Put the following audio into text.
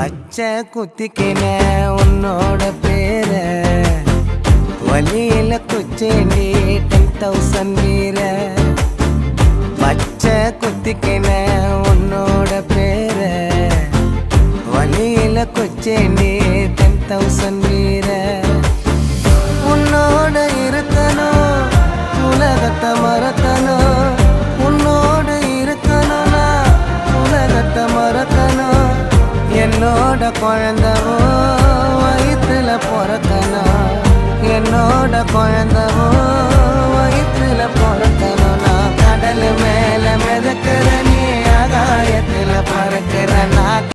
பச்சை குத்திக்கின உன்னோட பேர வலியில குச்சேண்டி 10,000 வீர. பச்சை குத்திக்கின உன்னோட பேர வலியில குச்சேண்டி 10,000 வீர. உன்னோட இருக்கணும் உலகத்தை மறக்கணும், உன்னோட இருக்கணும்னா உலகத்தை மறக்கணும். என்னோட குழந்தவோ வயிற்றுல பிறக்கணும், என்னோட குழந்தவோ வயிற்றுல பிறக்கணும். நான் கடல் மேல மிதக்கிற நீ ஆகாயத்துல பறக்கிற நான்